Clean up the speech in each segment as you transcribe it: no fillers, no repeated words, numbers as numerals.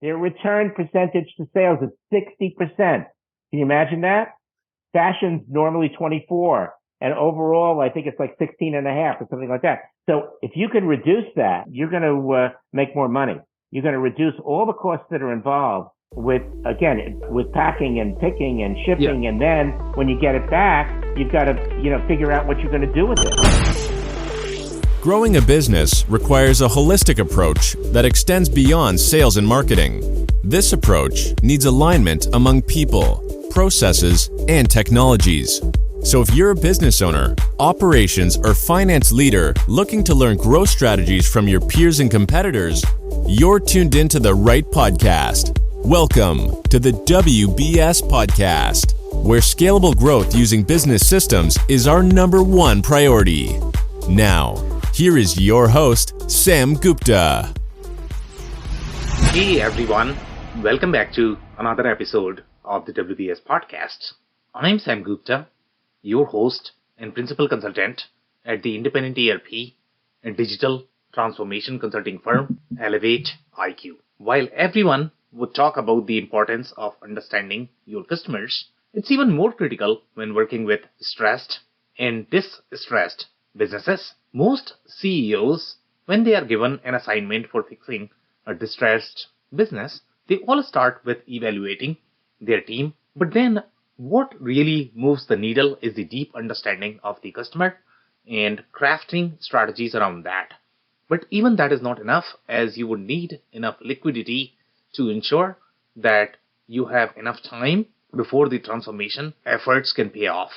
Their return percentage to sales is 60%. Can you imagine that? Fashion's normally 24, and overall, I think it's like 16 and a half or something like that. So if you can reduce that, you're going to make more money. You're going to reduce all the costs that are involved with packing and picking and shipping. Yeah. And then when you get it back, you've got to, figure out what you're going to do with it. Growing a business requires a holistic approach that extends beyond sales and marketing. This approach needs alignment among people, processes, and technologies. So if you're a business owner, operations, or finance leader looking to learn growth strategies from your peers and competitors, you're tuned into the right podcast. Welcome to the WBS Podcast, where scalable growth using business systems is our number one priority. Now, here is your host, Sam Gupta. Hey everyone, welcome back to another episode of the WBS Podcast. I'm Sam Gupta, your host and principal consultant at the independent ERP and digital transformation consulting firm Elevate IQ. While everyone would talk about the importance of understanding your customers, it's even more critical when working with stressed and distressed businesses. Most CEOs, when they are given an assignment for fixing a distressed business, they all start with evaluating their team. But then what really moves the needle is the deep understanding of the customer and crafting strategies around that. But even that is not enough, as you would need enough liquidity to ensure that you have enough time before the transformation efforts can pay off.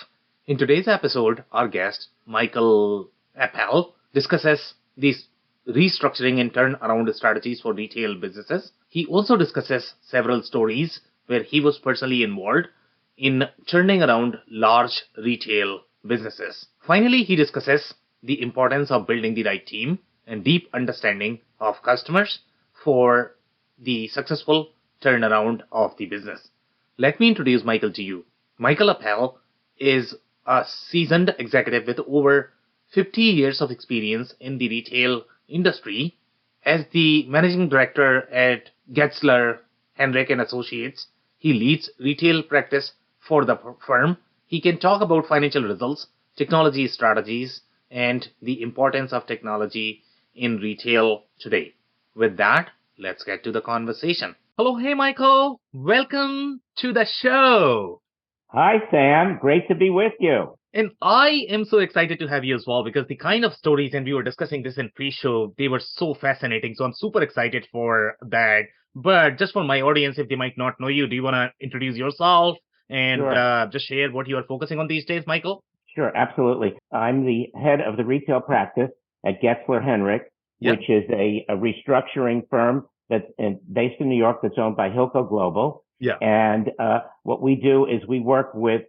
In today's episode, our guest, Michael Appel, discusses these restructuring and turnaround strategies for retail businesses. He also discusses several stories where he was personally involved in turning around large retail businesses. Finally, he discusses the importance of building the right team and deep understanding of customers for the successful turnaround of the business. Let me introduce Michael to you. Michael Appel is a seasoned executive with over 50 years of experience in the retail industry. As the managing director at Getzler, Henrik and Associates, he leads retail practice for the firm. He can talk about financial results, technology strategies, and the importance of technology in retail today. With that, let's get to the conversation. Hello, hey Michael, welcome to the show. Hi Sam, great to be with you. And I am so excited to have you as well, because the kind of stories, and we were discussing this in pre-show, they were so fascinating. So I'm super excited for that. But just for my audience, if they might not know you, do you want to introduce yourself and just share what you are focusing on these days, Michael? Sure, absolutely. I'm the head of the retail practice at Getzler Henrik, which is a restructuring firm that's based in New York that's owned by Hilco Global. Yeah. And what we do is we work with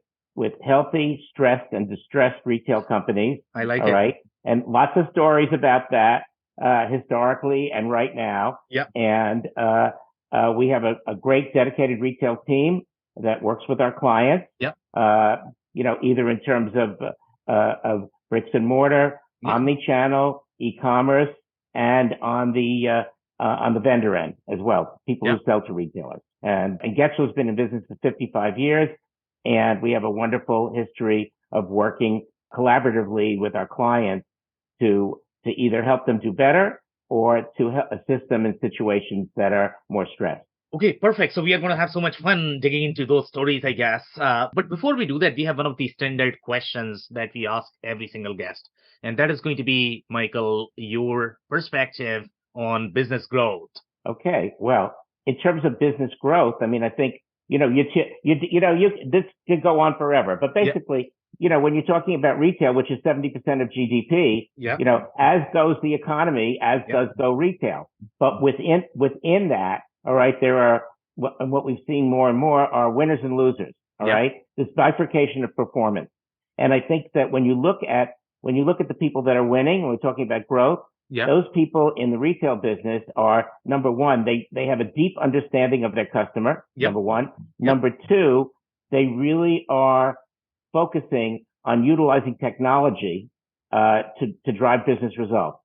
healthy, stressed, and distressed retail companies. I like it. All right. And lots of stories about that historically and right now. Yeah. And we have a great dedicated retail team that works with our clients. Yeah. Either in terms of bricks and mortar, omni-channel, e-commerce, and on the vendor end as well, people who sell to retailers. And Getzler's been in business for 55 years, and we have a wonderful history of working collaboratively with our clients to either help them do better or to assist them in situations that are more stressed. Okay, perfect. So we are going to have so much fun digging into those stories, I guess. But before we do that, we have one of the standard questions that we ask every single guest. And that is going to be, Michael, your perspective on business growth. Okay. Well, in terms of business growth, I mean, I think, this could go on forever, but basically, when you're talking about retail, which is 70% of GDP, as goes the economy, as does go retail. But within that, all right, there are, what we've seen more and more are winners and losers. All right. This bifurcation of performance. And I think that when you look at the people that are winning, when we're talking about growth, those people in the retail business are, number one, they have a deep understanding of their customer, number one. Number two, they really are focusing on utilizing technology to drive business results.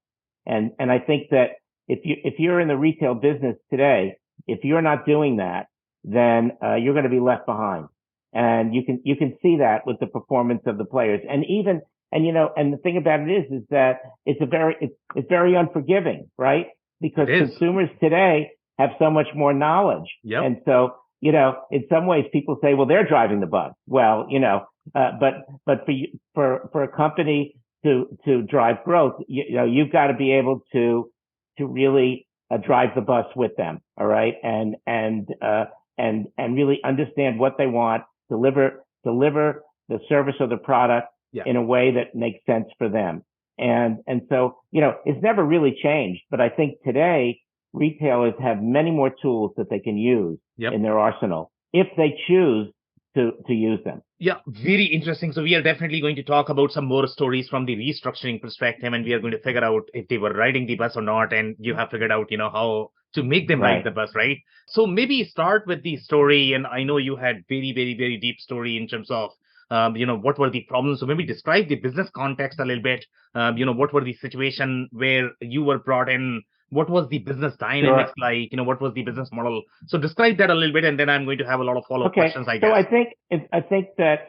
And I think that if you're in the retail business today, if you're not doing that, then you're going to be left behind. And you can see that with the performance of the players. And the thing about it is that it's very unforgiving, right? Because consumers today have so much more knowledge. Yep. And so, in some ways people say, well, they're driving the bus. Well, but for a company to drive growth, you've got to be able to really drive the bus with them. All right. And really understand what they want, deliver the service or the product in a way that makes sense for them. And so, it's never really changed, but I think today retailers have many more tools that they can use in their arsenal if they choose to use them. Yeah, very interesting. So we are definitely going to talk about some more stories from the restructuring perspective, and we are going to figure out if they were riding the bus or not, and you have figured out, how to make them ride the bus, right? So maybe start with the story, and I know you had very, very, very deep story in terms of, what were the problems. So maybe describe the business context a little bit. What were the situation where you were brought in? What was the business dynamics like? What was the business model? So describe that a little bit, and then I'm going to have a lot of follow-up questions, I guess. So I think that,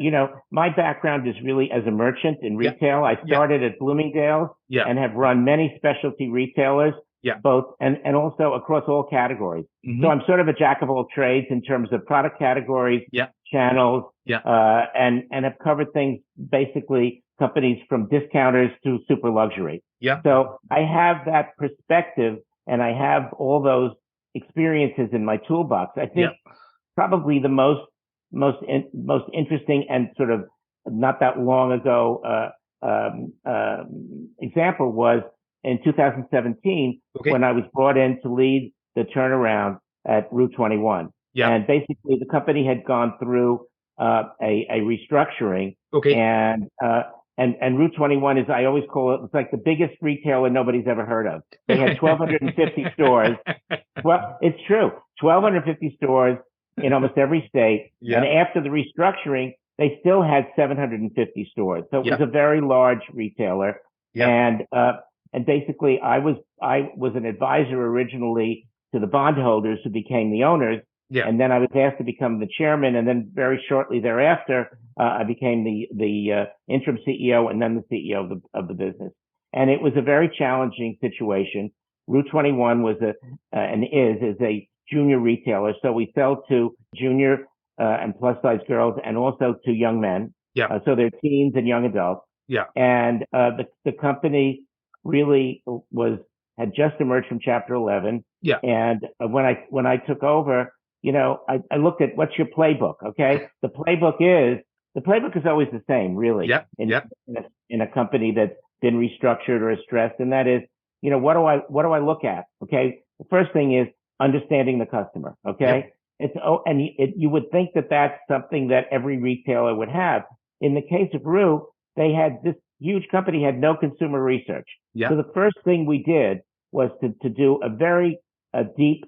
my background is really as a merchant in retail. I started at Bloomingdale's and have run many specialty retailers, both and also across all categories. Mm-hmm. So I'm sort of a jack of all trades in terms of product categories, channels, and have covered things, basically companies from discounters to super luxury. Yeah. So I have that perspective and I have all those experiences in my toolbox. I think probably the most interesting and sort of not that long ago example was in 2017 when I was brought in to lead the turnaround at Route 21. Yeah. And basically the company had gone through a restructuring. And Route 21 is, I always call it, it's like the biggest retailer nobody's ever heard of. They had 1,250 stores. Well, it's true. 1,250 stores in almost every state. And after the restructuring, they still had 750 stores. So it was a very large retailer. And basically I was an advisor originally to the bondholders who became the owners. And then I was asked to become the chairman, and then very shortly thereafter, I became the interim CEO and then the CEO of the business. And it was a very challenging situation. Route 21 was and is a junior retailer, so we sell to junior and plus size girls, and also to young men. So they're teens and young adults. And the company really had just emerged from Chapter 11. And when I took over, I looked at what's your playbook. Okay. The playbook is always the same, really. In a company that's been restructured or is stressed. And that is, what do I look at? Okay. The first thing is understanding the customer. Okay. You would think that that's something that every retailer would have. In the case of Rue, this huge company had no consumer research. So the first thing we did was to do a very deep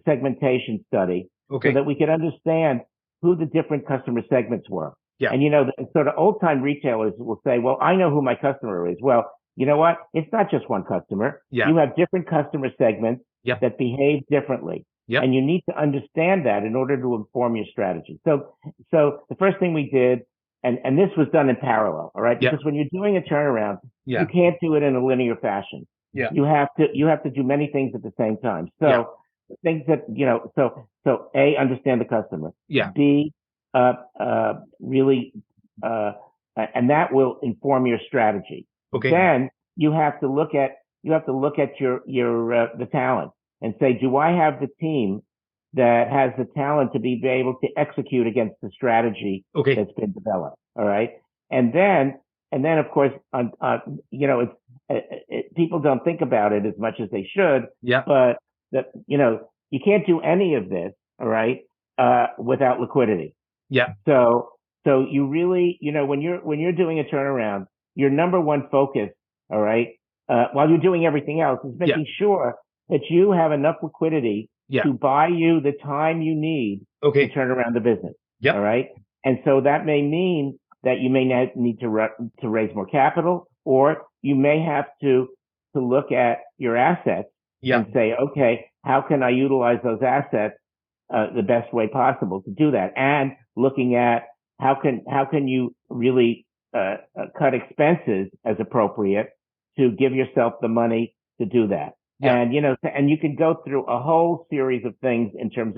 segmentation study so that we could understand who the different customer segments were. And, sort of old time retailers will say, well, I know who my customer is. Well, you know what? It's not just one customer. You have different customer segments that behave differently. And you need to understand that in order to inform your strategy. So the first thing we did, and this was done in parallel, all right? Because when you're doing a turnaround, you can't do it in a linear fashion. You have to do many things at the same time. So things that, so A, understand the customer. B, really, and that will inform your strategy. Then you have to look at your the talent and say, do I have the team that has the talent to be able to execute against the strategy that's been developed? All right. And then of course, people don't think about it as much as they should. But you can't do any of this, all right, without liquidity. So you really, when you're doing a turnaround, your number one focus, all right, while you're doing everything else, is making sure that you have enough liquidity to buy you the time you need to turn around the business. All right. And so that may mean that you may need to raise more capital, or you may have to look at your assets and say, okay, how can I utilize those assets the best way possible to do that, and looking at how can you really cut expenses as appropriate to give yourself the money to do that. Yeah. And and you can go through a whole series of things in terms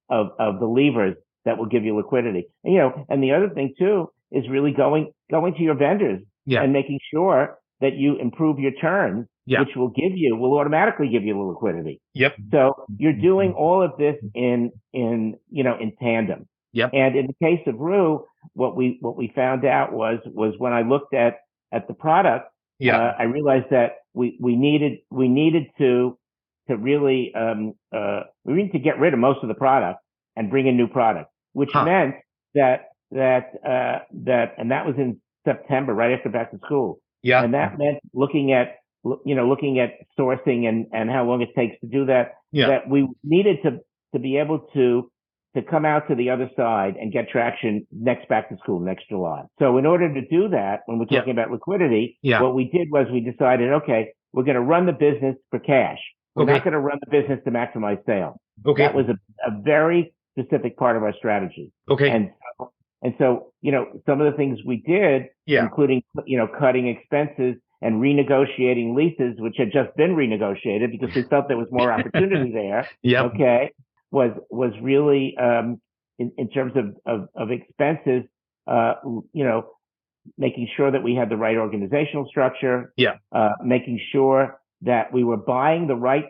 of the levers that will give you liquidity. And the other thing too is really going to your vendors and making sure that you improve your terms, which will automatically give you the liquidity. Yep. So you're doing all of this in tandem. Yep. And in the case of Rue, what we found out was when I looked at the product, I realized that we needed to really we need to get rid of most of the product and bring in new product, which meant that and that was in September, right after back to school. Yeah. And that meant looking at sourcing and how long it takes to do that. Yeah. That we needed to be able to come out to the other side and get traction next back to school, next July. So in order to do that, when we're talking about liquidity, what we did was we decided, okay, we're going to run the business for cash. We're not going to run the business to maximize sales. Okay. That was a very specific part of our strategy. Okay. And so, some of the things we did, including, cutting expenses and renegotiating leases, which had just been renegotiated because we felt there was more opportunity there. Yep. Okay. Was really, in terms of expenses, making sure that we had the right organizational structure. Yeah. Making sure that we were buying the right,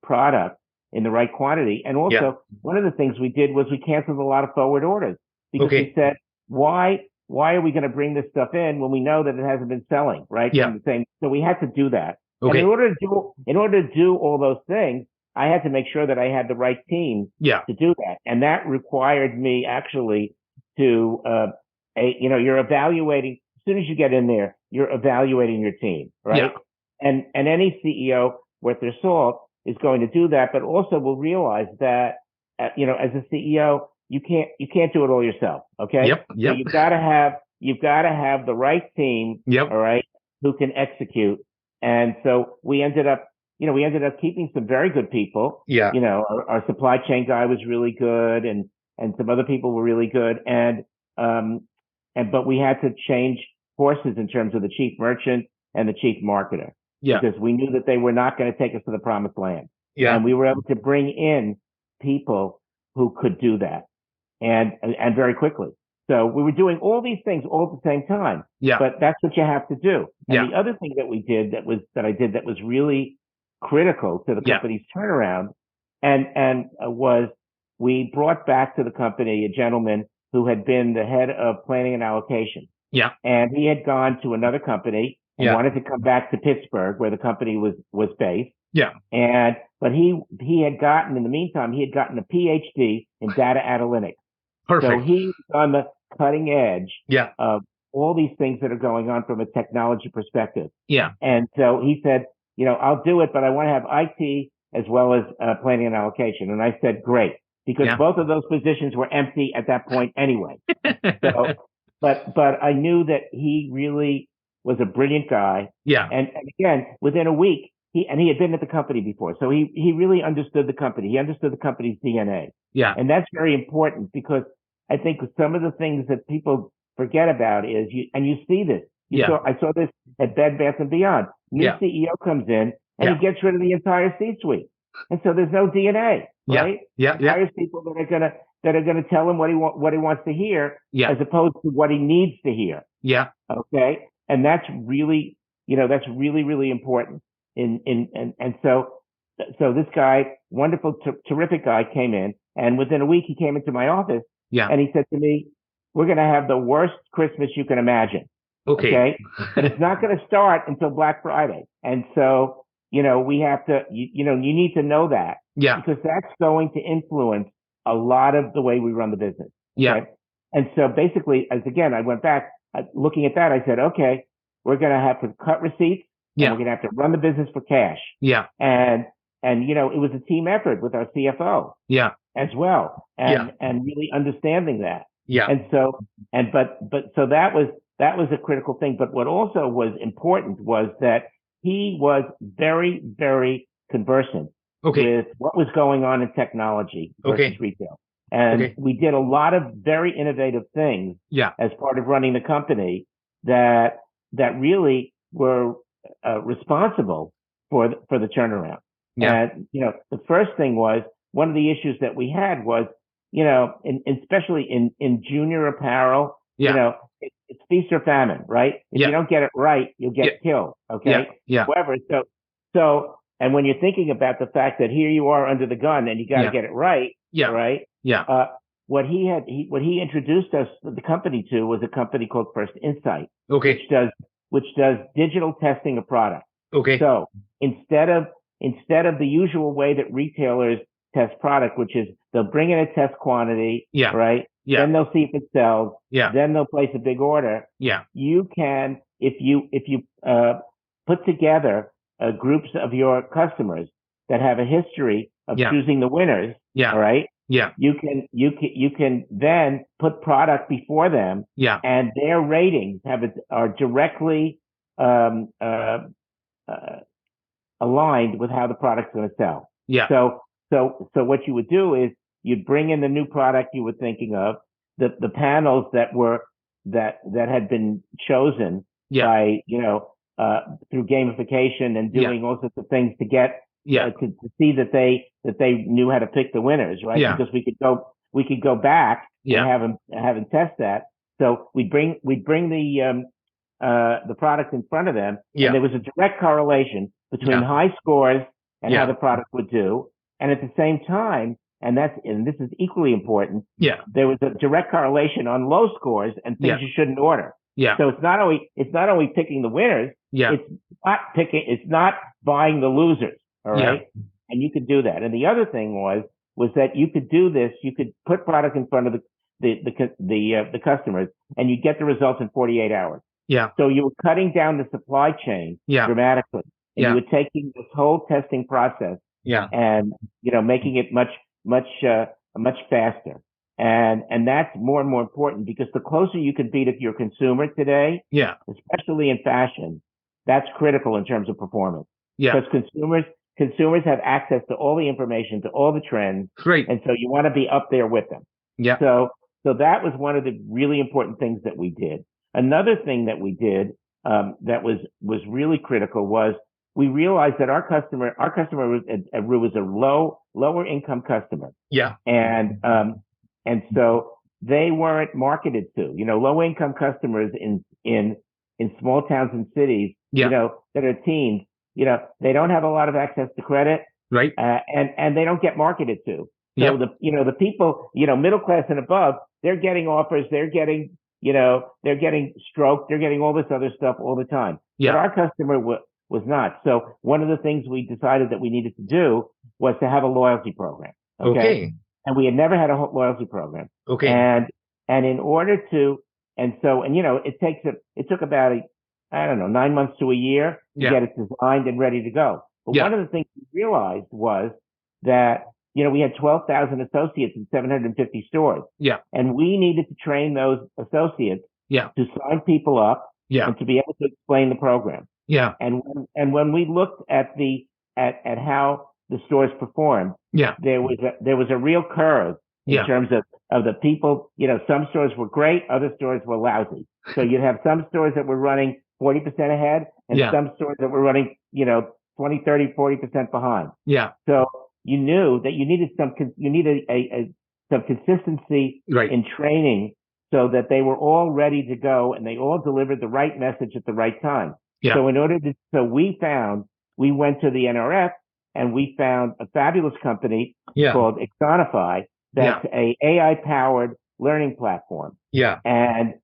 product in the right quantity. And also one of the things we did was we canceled a lot of forward orders because we said, why are we going to bring this stuff in when we know that it hasn't been selling, right? Yeah. So we had to do that. Okay. And in order to do all those things, I had to make sure that I had the right team to do that. And that required me actually to, you're evaluating, as soon as you get in there, you're evaluating your team, right? Yeah. And any CEO worth their salt is going to do that, but also will realize that, as a CEO, you can't do it all yourself. Okay. Yep. So you've got to have the right team. Yep. All right. Who can execute. And so we ended up keeping some very good people. Yeah. Our supply chain guy was really good and some other people were really good. But we had to change courses in terms of the chief merchant and the chief marketer. Yeah. Because we knew that they were not going to take us to the promised land. Yeah. And we were able to bring in people who could do that and very quickly. So we were doing all these things all at the same time. Yeah. But that's what you have to do. And the other thing that we did that was really critical to the company's turnaround was we brought back to the company a gentleman who had been the head of planning and allocation. Yeah. And he had gone to another company and wanted to come back to Pittsburgh where the company was based. Yeah. But he had gotten, in the meantime, a PhD in data analytics. Perfect. So he was on the cutting edge of all these things that are going on from a technology perspective. Yeah. And so he said, I'll do it, but I want to have IT as well as planning and allocation. And I said, great, because both of those positions were empty at that point anyway. So, but I knew that he really was a brilliant guy. Yeah. And again, within a week, he had been at the company before. So he really understood the company. He understood the company's DNA. Yeah. And that's very important because I think some of the things that people forget about is you see this. I saw this at Bed Bath & Beyond. New CEO comes in and he gets rid of the entire C-suite. And so there's no DNA, right? Yeah. He hires people that are gonna tell him what he wants to hear as opposed to what he needs to hear. Yeah. Okay. And that's really, that's really, really important. So this guy, wonderful, terrific guy, came in, and within a week he came into my office. Yeah. And he said to me, "We're going to have the worst Christmas you can imagine." Okay. But it's not going to start until Black Friday. And so, we have to, you need to know that. Yeah. Because that's going to influence a lot of the way we run the business. Yeah. Okay? And so basically, I went back looking at that, I said, okay, we're going to have to cut receipts. Yeah. And we're going to have to run the business for cash. Yeah. And it was a team effort with our CFO. Yeah. As well. And really understanding that. Yeah. And so, so that was a critical thing. But what also was important was that he was very, very conversant with what was going on in technology versus retail. And we did a lot of very innovative things as part of running the company that really were responsible for the turnaround. And, the first thing was, one of the issues that we had was, especially in junior apparel, it's feast or famine, right? If you don't get it right, you'll get killed. Okay. However, and when you're thinking about the fact that here you are under the gun and you got to get it right, right? What he introduced us, the company to, was a company called First Insight, which does digital testing of products. So instead of the usual way that retailers test product, which is they'll bring in a test quantity, right? Then they'll see if it sells. Then they'll place a big order. You can, if you put together groups of your customers that have a history of choosing the winners, all right? You can then put product before them, and their ratings are directly aligned with how the product's going to sell. So what you would do is you'd bring in the new product you were thinking of, the panels that had been chosen by through gamification and doing all sorts of things to get to see that they knew how to pick the winners, right? Because we could go back and have them test that. So we'd bring the product in front of them, and there was a direct correlation between high scores and how the product would do, and at the same time, and this is equally important, there was a direct correlation on low scores and things you shouldn't order. So it's not only picking the winners, it's not buying the losers. All right. And you could do that. And the other thing was that you could do this. You could put product in front of the customers, and you get the results in 48 hours. So you were cutting down the supply chain dramatically. And you were taking this whole testing process and, making it much faster. And that's more and more important, because the closer you can be to your consumer today, especially in fashion, that's critical in terms of performance. Because consumers have access to all the information, to all the trends. And so you want to be up there with them. So that was one of the really important things that we did. Another thing that we did that was really critical was we realized that our customer was a lower income customer. And so they weren't marketed to, low income customers in small towns and cities, that are teens, they don't have a lot of access to credit, and they don't get marketed to. So the people, middle class and above, they're getting offers, they're getting stroked, they're getting all this other stuff all the time. But our customer was not. So one of the things we decided that we needed to do was to have a loyalty program. And we had never had a loyalty program. And in order to, it took about 9 months to a year to get it designed and ready to go. But one of the things we realized was that, we had 12,000 associates in 750 stores. And we needed to train those associates to sign people up and to be able to explain the program. And when we looked at how the stores performed, there was a real curve in terms of the people. Some stores were great, other stores were lousy. So you'd have some stores that were running 40% ahead, and some stores that were running, 20, 30, 40% behind. So you knew that you needed some consistency in training, so that they were all ready to go and they all delivered the right message at the right time. So we went to the NRF, and we found a fabulous company called Exonify, that's a AI-powered learning platform. And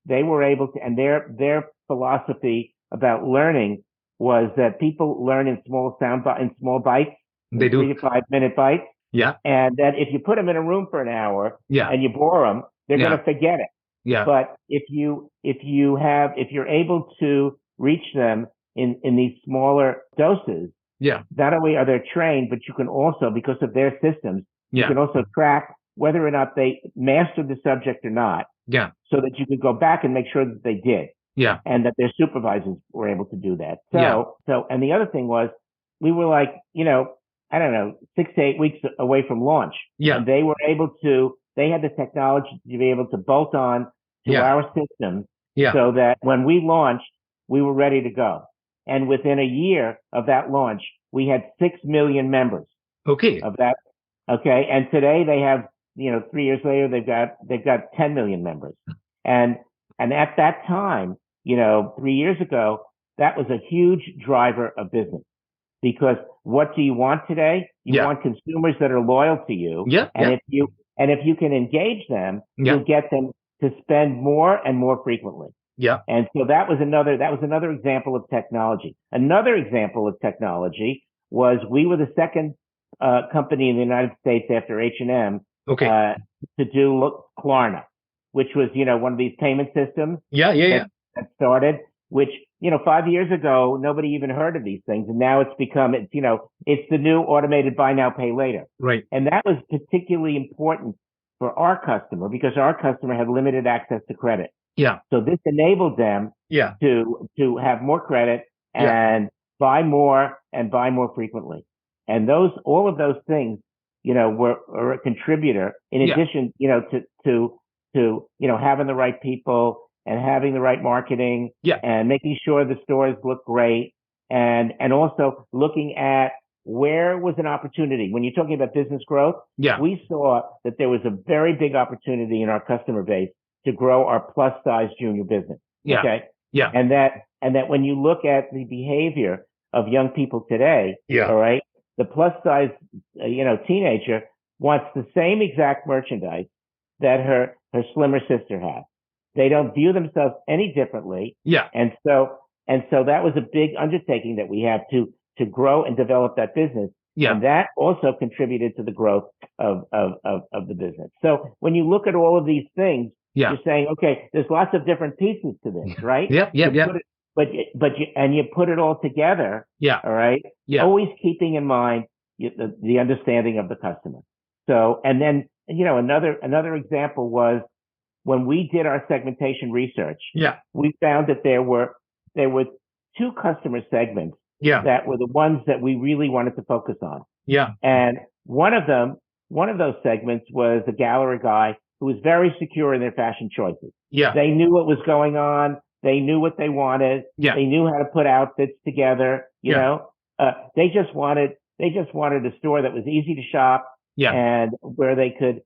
they were able to, and their philosophy about learning was that people learn in small bites, they do 3 to 5 minute bites. And that if you put them in a room for an hour and you bore them, they're going to forget it. But if you're able to reach them in these smaller doses, not only are they trained, but you can also, because of their systems, you can also track whether or not they mastered the subject or not. So that you can go back and make sure that they did. And that their supervisors were able to do that. And the other thing was, we were like, I don't know, 6 to 8 weeks away from launch. Yeah. And they had the technology to be able to bolt on to our system so that when we launched, we were ready to go. And within a year of that launch, we had 6 million members. Okay. Of that. Okay. And today they have, 3 years later, they've got 10 million members. And at that time, 3 years ago, that was a huge driver of business. Because what do you want today? You want consumers that are loyal to you. Yeah. And if you can engage them, you'll get them to spend more and more frequently. Yeah. And so that was another example of technology. Another example of technology was we were the second company in the United States after H&M to do Klarna, which was, one of these payment systems. That started, which, 5 years ago, nobody even heard of these things. And now it's the new automated buy now, pay later. Right. And that was particularly important for our customer because our customer had limited access to credit. Yeah. So this enabled them to have more credit and buy more and buy more frequently. And all of those things, were a contributor in addition, to having the right people and having the right marketing and making sure the stores look great and also looking at where was an opportunity. When you're talking about business growth, we saw that there was a very big opportunity in our customer base to grow our plus size junior business. Okay. Yeah. And that when you look at the behavior of young people today, all right, the plus size, teenager wants the same exact merchandise that her slimmer sister has. They don't view themselves any differently. Yeah. And so that was a big undertaking that we had to grow and develop that business. Yeah. And that also contributed to the growth of the business. So when you look at all of these things, you're saying, okay, there's lots of different pieces to this, right? Yeah. But you put it all together. Yeah. All right. Yeah. Always keeping in mind the understanding of the customer. So, and then, another example was when we did our segmentation research. Yeah. We found that there were two customer segments. Yeah. That were the ones that we really wanted to focus on. Yeah. And one of those segments was a gallery guy who was very secure in their fashion choices. Yeah. They knew what was going on. They knew what they wanted. Yeah. They knew how to put outfits together. You know, they just wanted a store that was easy to shop. Yeah. And where they could,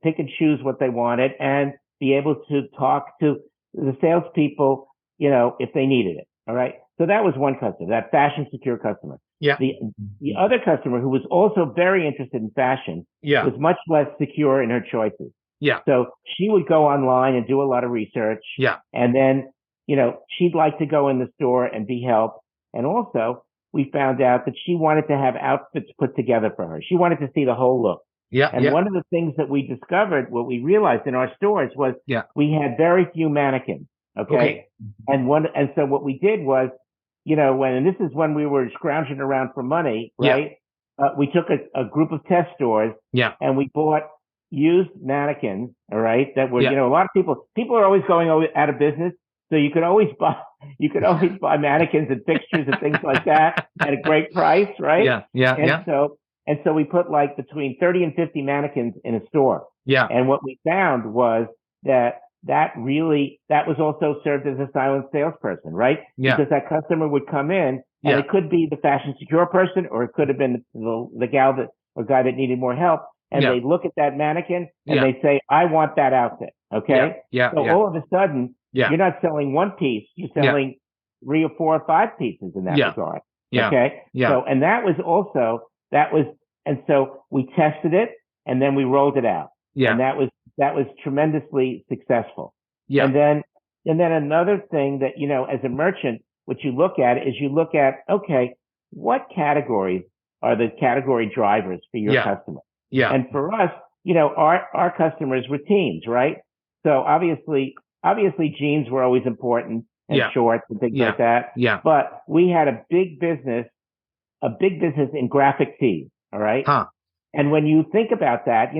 pick and choose what they wanted and be able to talk to the salespeople, if they needed it. All right. So that was one customer, that fashion secure customer. Yeah. The other customer who was also very interested in fashion was much less secure in her choices. Yeah. So she would go online and do a lot of research. Yeah. And then, she'd like to go in the store and be helped. And also we found out that she wanted to have outfits put together for her. She wanted to see the whole look. Yeah. And one of the things that we discovered, what we realized in our stores was we had very few mannequins. Okay. And so what we did was, and this is when we were scrounging around for money, right? Yeah. We took a group of test stores. Yeah. And we bought used mannequins. All right. That were, a lot of people are always going out of business. So you could always buy mannequins and fixtures and things like that at a great price. Right. Yeah. Yeah. And so we put like between 30 and 50 mannequins in a store. Yeah. And what we found was that was also served as a silent salesperson, right? Yeah. Because that customer would come in and it could be the fashion secure person, or it could have been the gal or guy that needed more help. And they look at that mannequin and they say, I want that outfit. Okay. Yeah. So all of a sudden, you're not selling one piece, you're selling 3 or 4 or 5 pieces in that regard. Yeah. Okay. Yeah. So, and and so we tested it and then we rolled it out. Yeah. And that was tremendously successful. Yeah. And then another thing that, as a merchant, what you look at is okay, what categories are the category drivers for your customer? Yeah. And for us, our customers were teens, right? So obviously jeans were always important and shorts and things like that. Yeah. But we had a big business in graphic tees. All right. Huh. And when you think about that,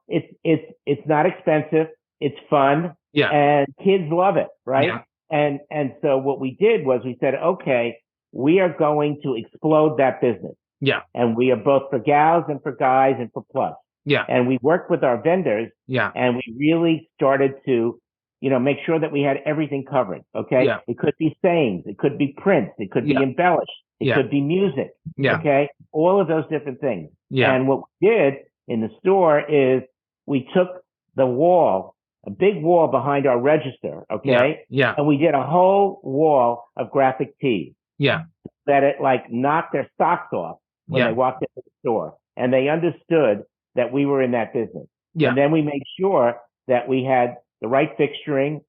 it's not expensive. It's fun. Yeah. And kids love it. Right. Yeah. And so what we did was we said, okay, we are going to explode that business. Yeah. And we are both for gals and for guys and for plus. Yeah. And we worked with our vendors. Yeah. And we really started to, make sure that we had everything covered. Okay. Yeah. It could be sayings. It could be prints. It could be embellished. It could be music. Yeah. Okay. All of those different things. Yeah. And what we did in the store is we took the wall, a big wall behind our register. Okay. Yeah. And we did a whole wall of graphic tees. Yeah. That it like knocked their socks off when they walked into the store, and they understood that we were in that business. Yeah. And then we made sure that we had the right fixturing,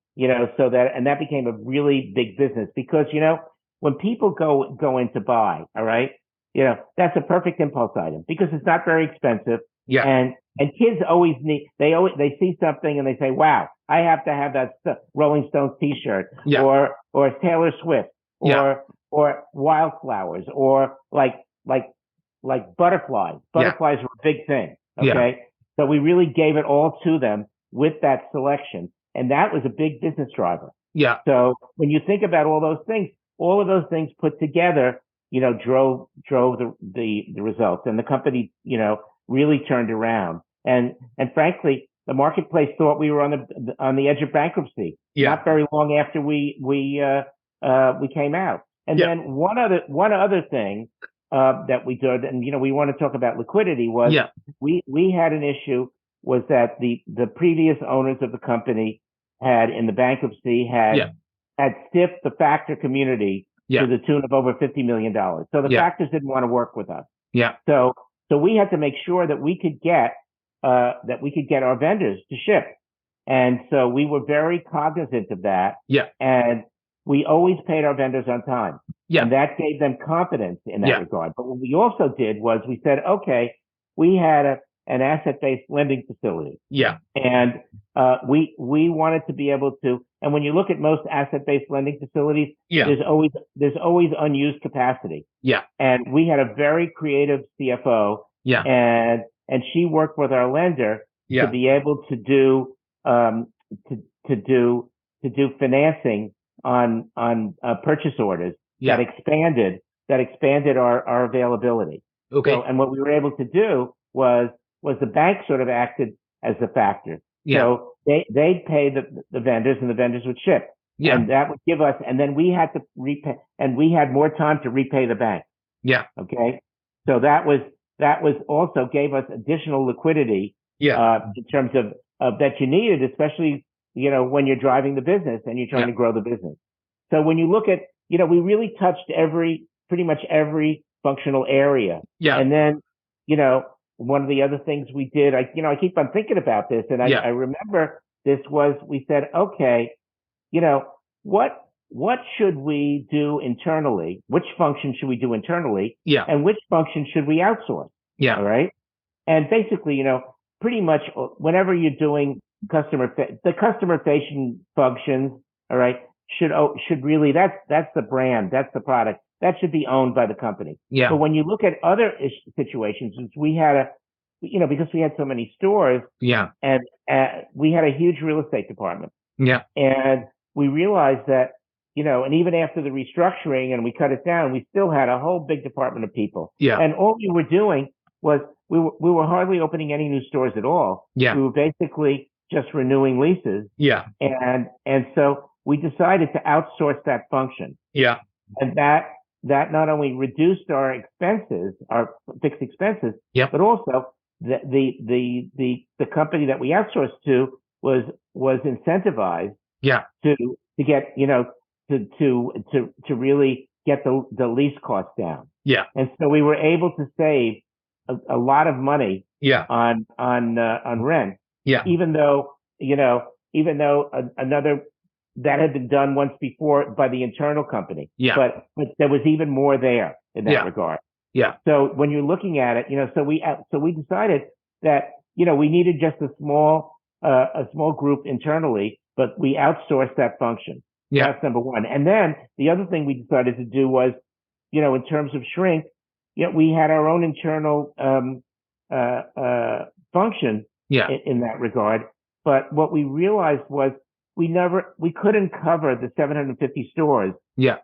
so that became a really big business because, when people go in to buy, all right, that's a perfect impulse item because it's not very expensive. Yeah. And kids always they see something and they say, wow, I have to have that Rolling Stones t-shirt or Taylor Swift or wildflowers or like butterflies. Butterflies were a big thing. Okay. Yeah. So we really gave it all to them with that selection. And that was a big business driver. Yeah. So when you think about all of those things put together, drove the results, and the company, really turned around. And frankly, the marketplace thought we were on the edge of bankruptcy. Yeah. Not very long after we came out. And then one other thing that we did, and we want to talk about liquidity, was we had an issue, was that the previous owners of the company had, in the bankruptcy, had stiffed the factor community to the tune of over $50 million. So the factors didn't want to work with us. Yeah. So we had to make sure that we could get our vendors to ship. And so we were very cognizant of that. Yeah. And we always paid our vendors on time. Yeah. And that gave them confidence in that regard. But what we also did was we said, okay, we had an asset-based lending facility. Yeah. And we wanted to be able to, and when you look at most asset-based lending facilities, there's always unused capacity. Yeah. And we had a very creative CFO. Yeah. And she worked with our lender to be able to do financing on purchase orders that expanded our availability. Okay. So, and what we were able to do was the bank sort of acted as the factor. Yeah. So they'd pay the vendors, and the vendors would ship. Yeah. And that would give us, and then we had to repay, and we had more time to repay the bank. Yeah. Okay. So that was also gave us additional liquidity. Yeah. In terms of that you needed, especially, when you're driving the business and you're trying to grow the business. So when you look at, we really touched pretty much every functional area. Yeah. And then, one of the other things we did, I keep on thinking about this, and I remember this was, we said, okay, what should we do internally? Which function should we do internally? Yeah. And which function should we outsource? Yeah. All right. And basically, pretty much whenever you're doing the customer facing functions, all right, should really, that's the brand, that's the product, that should be owned by the company. Yeah. But when you look at other situations, since we had because we had so many stores, and we had a huge real estate department. Yeah. And we realized that, and even after the restructuring and we cut it down, we still had a whole big department of people. Yeah. And all we were doing was we were hardly opening any new stores at all. Yeah. We were basically just renewing leases. Yeah. And so we decided to outsource that function. Yeah. And that not only reduced our expenses, our fixed expenses, but also the company that we outsourced to was incentivized to get, to really get the lease costs down. Yeah. And so we were able to save a lot of money on rent. Yeah. Even though another that had been done once before by the internal company. Yeah. But there was even more there in that regard. Yeah. So when you're looking at it, so we decided that, we needed just a small group internally, but we outsourced that function. Yeah. That's number one. And then the other thing we decided to do was, in terms of shrink, we had our own internal function in that regard. But what we realized was we couldn't cover the 750 stores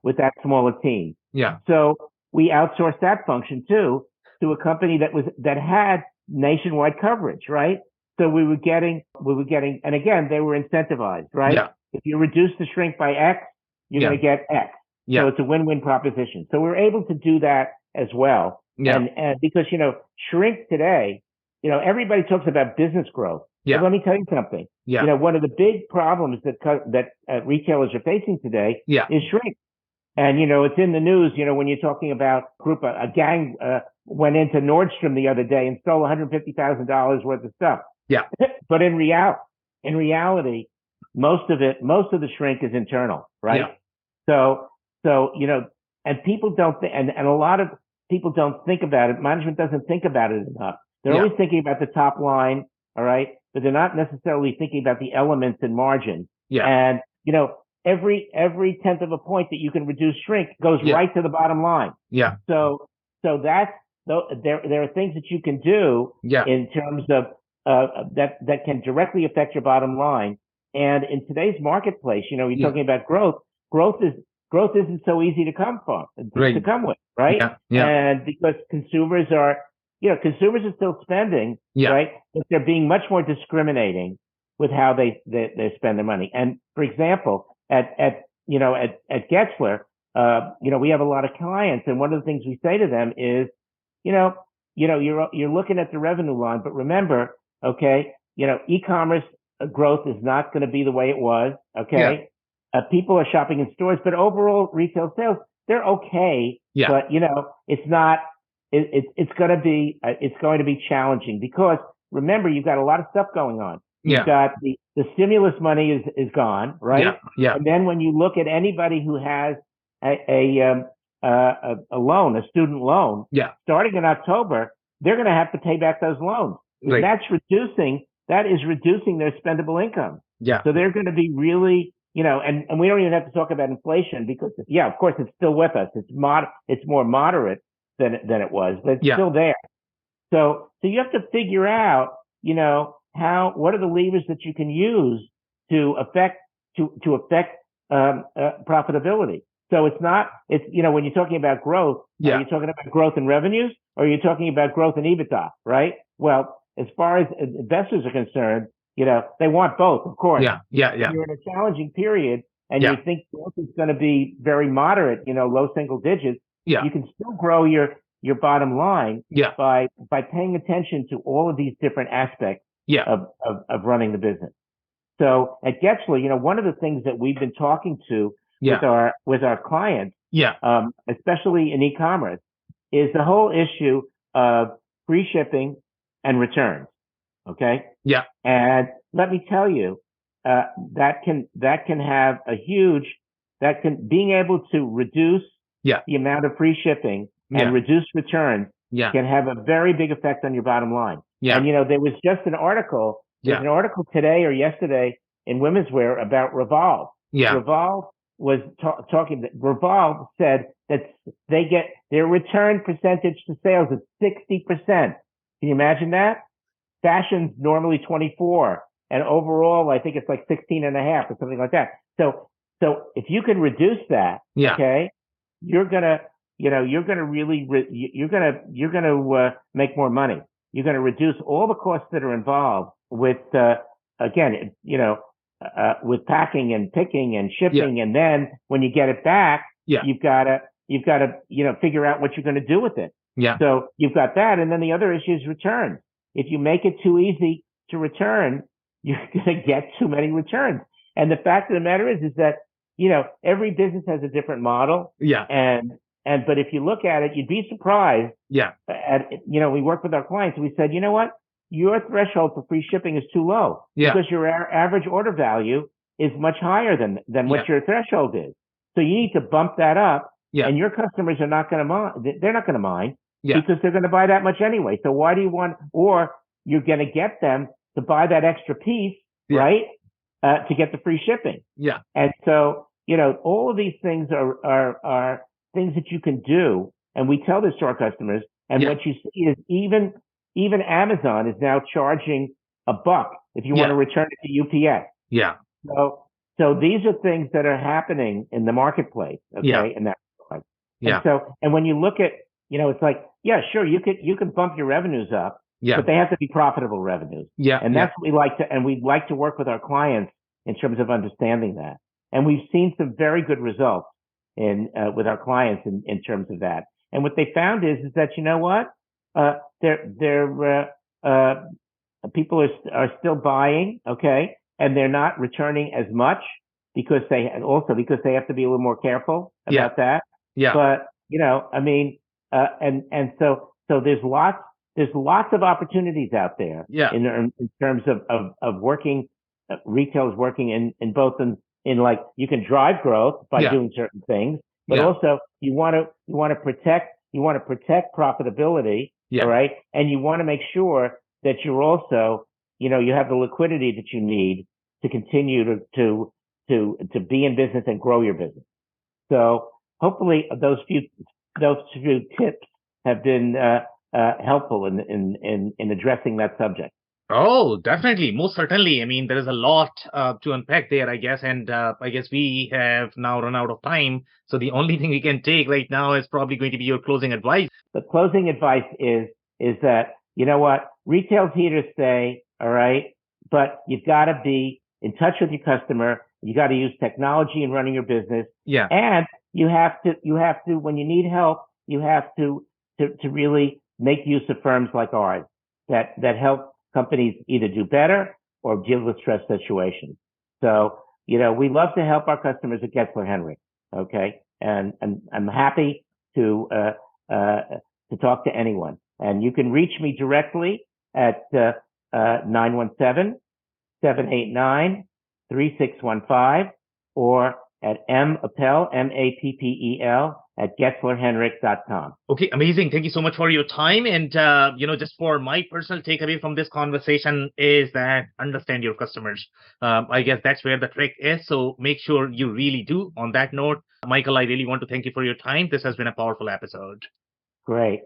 with that smaller team. Yeah. So we outsourced that function too. to a company that had nationwide coverage, right? So we were getting, and again, they were incentivized, right? Yeah. If you reduce the shrink by X, you're going to get X. Yeah. So it's a win-win proposition. So we're able to do that as well. Yeah. And because, shrink today, everybody talks about business growth. Yeah. But let me tell you something. Yeah. One of the big problems that retailers are facing today is shrink. And, it's in the news, when you're talking about a gang went into Nordstrom the other day and stole $150,000 worth of stuff. Yeah. But in reality, most of the shrink is internal, right? Yeah. So, and people don't, and a lot of people don't think about it. Management doesn't think about it enough. They're always thinking about the top line, all right? But they're not necessarily thinking about the elements in margin. Yeah. And, every tenth of a point that you can reduce shrink goes right to the bottom line. Yeah. So there are things that you can do in terms of that can directly affect your bottom line. And in today's marketplace, you're talking about growth. Growth isn't so easy to come with, right? Yeah. Yeah. And because consumers are still spending, right? But they're being much more discriminating with how they spend their money. And for example, at Getzler, we have a lot of clients, and one of the things we say to them is, you're looking at the revenue line, but remember, okay, e-commerce growth is not going to be the way it was. Okay. Yeah. People are shopping in stores, but overall retail sales, they're okay. Yeah. But it's not, it's going to be challenging because remember, you've got a lot of stuff going on. You've got the stimulus money is gone, right? Yeah. Yeah. And then when you look at anybody who has a loan, a student loan, starting in October, they're going to have to pay back those loans. Right. That is reducing their spendable income. Yeah. So they're going to be really, and we don't even have to talk about inflation because, of course, it's still with us. It's more moderate than it was, but it's still there. So you have to figure out, what are the levers that you can use to affect profitability. So when you're talking about growth, are you talking about growth in revenues or are you talking about growth in EBITDA, right? Well, as far as investors are concerned, they want both, of course. Yeah. If you're in a challenging period and you think growth is going to be very moderate, low single digits, you can still grow your bottom line by paying attention to all of these different aspects of running the business. So at Getzler, one of the things that we've been talking to with our clients, especially in e-commerce, is the whole issue of free shipping and returns. Okay. Yeah. And let me tell you, that can have being able to reduce the amount of free shipping and reduce returns can have a very big effect on your bottom line. Yeah. And there was just an article. There's an article today or yesterday in Women's Wear about Revolve. Yeah. Revolve was talking. Revolve said that they get their return percentage to sales is 60%. Can you imagine that? Fashion's normally 24, and overall, I think it's like 16.5 or something like that. So if you can reduce that, okay, you're gonna make more money. You're gonna reduce all the costs that are involved with with packing and picking and shipping, and then when you get it back, you've got to figure out what you're going to do with it. Yeah. So you've got that, and then the other issue is returns. If you make it too easy to return, you're going to get too many returns. And the fact of the matter is that every business has a different model. Yeah. But if you look at it, you'd be surprised. Yeah. We work with our clients and we said, you know what? Your threshold for free shipping is too low because your average order value is much higher than what your threshold is. So you need to bump that up. Yeah. And your customers are not going to mind. They're not going to mind because they're going to buy that much anyway. So why do you want? Or you're going to get them to buy that extra piece, right? To get the free shipping. Yeah. And so all of these things are things that you can do, and we tell this to our customers. And what you see is even Amazon is now charging $1 if you want to return it to UPS. Yeah. So these are things that are happening in the marketplace. Okay. And that. Yeah. And when you look at it's like, yeah, sure, you can bump your revenues up, but they have to be profitable revenues. And that's what we like to work with our clients in terms of understanding that. And we've seen some very good results with our clients in terms of that. And what they found is that, you know what? People are still buying, okay? And they're not returning as much because they have to be a little more careful about that. But, so there's lots of opportunities out there in terms of working, retail is working in both in like, you can drive growth by doing certain things, but also you want to protect profitability. All right. And you want to make sure that you're also, you have the liquidity that you need to continue to be in business and grow your business. So hopefully those few tips have been helpful in addressing that subject. Oh, definitely. Most certainly. I mean, there is a lot to unpack there, I guess. And I guess we have now run out of time. So the only thing we can take right now is probably going to be your closing advice. The closing advice is that, you know what? Retail's here to stay. All right. But you've got to be in touch with your customer. You got to use technology in running your business. And you have to, when you need help, you have to really make use of firms like ours that help companies either do better or deal with stress situations. So, we love to help our customers at Getzler Henrik. Okay. And I'm happy to talk to anyone. And you can reach me directly at 917-789-3615 or at Appel, Mappel at GetzlerHenrik.com. Okay, amazing. Thank you so much for your time. And, just for my personal takeaway from this conversation is that understand your customers. I guess that's where the trick is. So make sure you really do. On that note, Michael, I really want to thank you for your time. This has been a powerful episode. Great.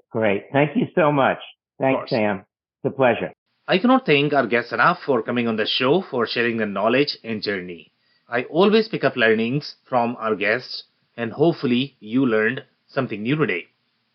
Thank you so much. Thanks, Sam. It's a pleasure. I cannot thank our guests enough for coming on the show, for sharing their knowledge and journey. I always pick up learnings from our guests, and hopefully you learned something new today.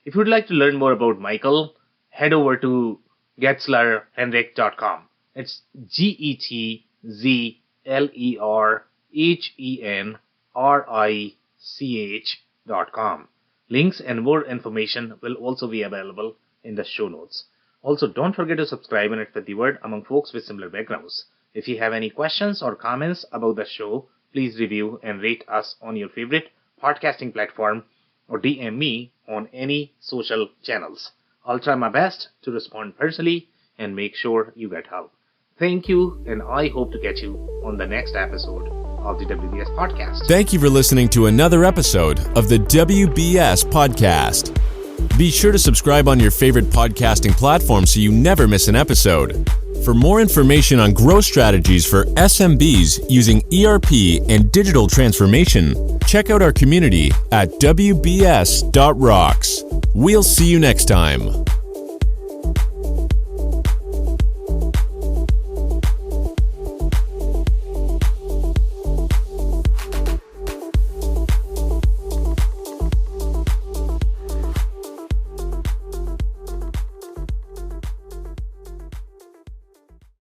If you would like to learn more about Michael, head over to GetzlerHenrik.com. It's GetzlerHenrich.com. Links and more information will also be available in the show notes. Also, don't forget to subscribe and spread the word among folks with similar backgrounds. If you have any questions or comments about the show, please review and rate us on your favorite podcasting platform or DM me on any social channels. I'll try my best to respond personally and make sure you get help. Thank you, and I hope to catch you on the next episode of the WBS Podcast. Thank you for listening to another episode of the WBS Podcast. Be sure to subscribe on your favorite podcasting platform so you never miss an episode. For more information on growth strategies for SMBs using ERP and digital transformation, check out our community at WBS.rocks. We'll see you next time.